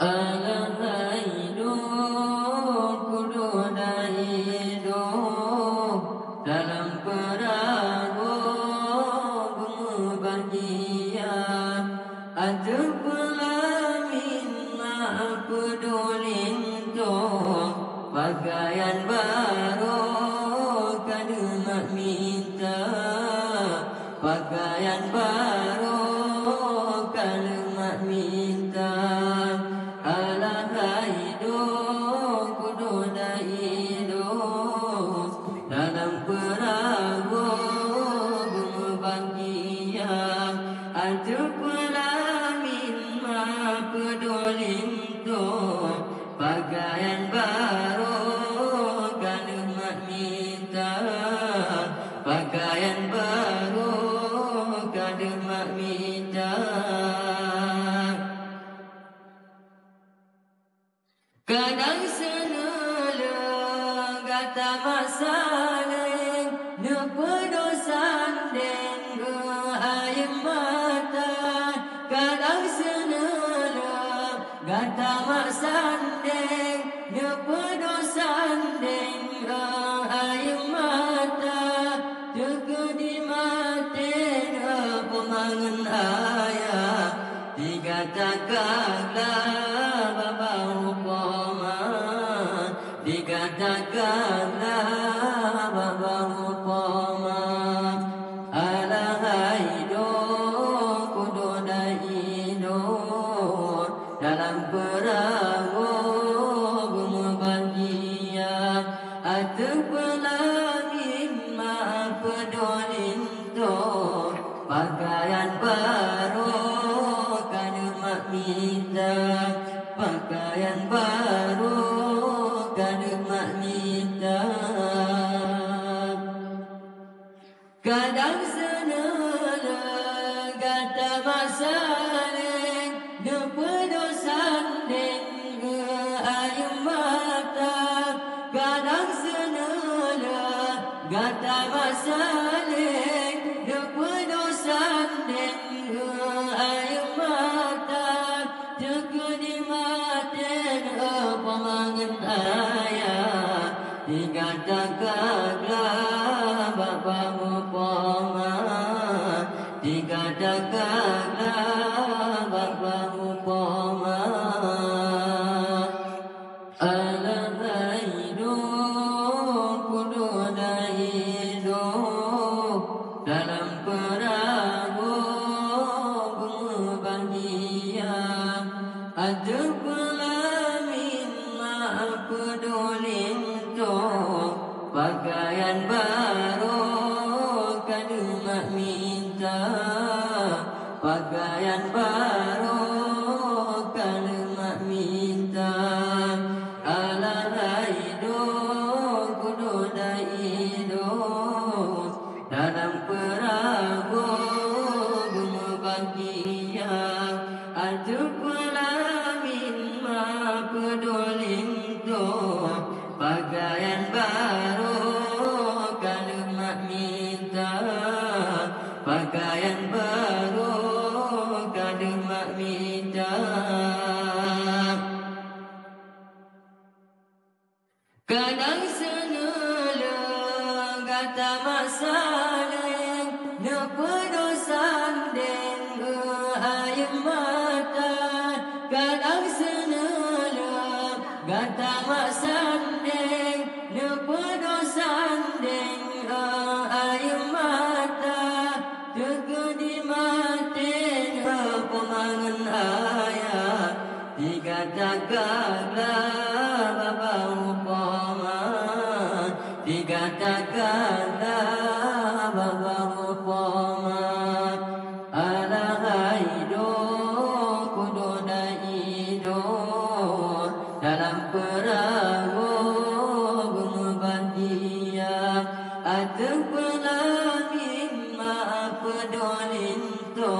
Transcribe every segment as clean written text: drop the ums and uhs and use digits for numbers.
Alangkah hidup kudu dah hidup dalam perahu bahagia. Ada pelamin maaf pedulin tu pakaian baru kena mak minta, pakaian baru kena mak minta. Alangkah hidup kudu dah hidup dalam perahu bahagia. Ada pelamin mak pedulin tu pakaian baru kena mak minta, pakaian baru kena mak minta. Kadang senala kata masalah nepedosan dan air mata. Kadang senala kata masalah nepedosan dan air mata. Teka di maten pemangan ayah dikatakanlah bapa upama, dikatakanlah bapa upama. Alangkah hidup kudu dah hidup dalam perahu bahagia. Ada pelangin maaf pedulin tu pakaian baru kena mak minta, pakaian baru kena mak minta. Kadang senala kata masalah nepedosan dan air mata. Kadang senala kata masalah nepedosan dan air mata. Teka di maten pemangan ayah dikatakanlah bapa upama, dikatakanlah bapa upama. Alangkah hidup kudu dah hidup dalam perahu bahagia. Ada pelamin maaf pedulin tu pakaian baru kena mak minta, pakaian baru kena mak minta. Alangkah hidup kudu dah hidup dalam perahu bahagia. Ada pelamin mak pedulin tu pakaian baru kena mak minta, pakaian baru kena mak minta. Kadang senala kata masalah nepedosan dan air mata. Kadang senala kata masalah nepedosan dan air mata. Teka di maten pemangan ayah dikatakanlah bapa upama, dikatakanlah bapa upama. Alangkah hidup kudu dah hidup dalam perahu bahagia. Ada pelangin maaf pedulin tu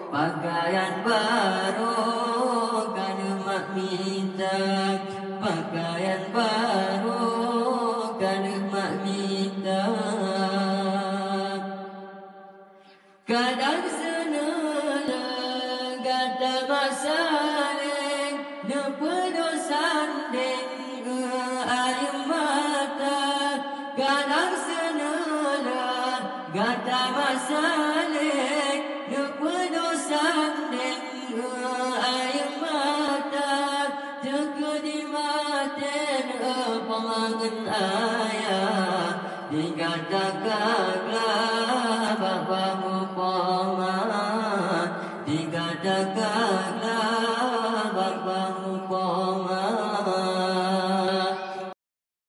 pakaian baru kena mak minta, pakaian baru kena mak minta. Kadang senala kata masalah gata masalik dupedosan deng air mata tekedi maten pamangan ayah dikatakan bapa paman dikatakan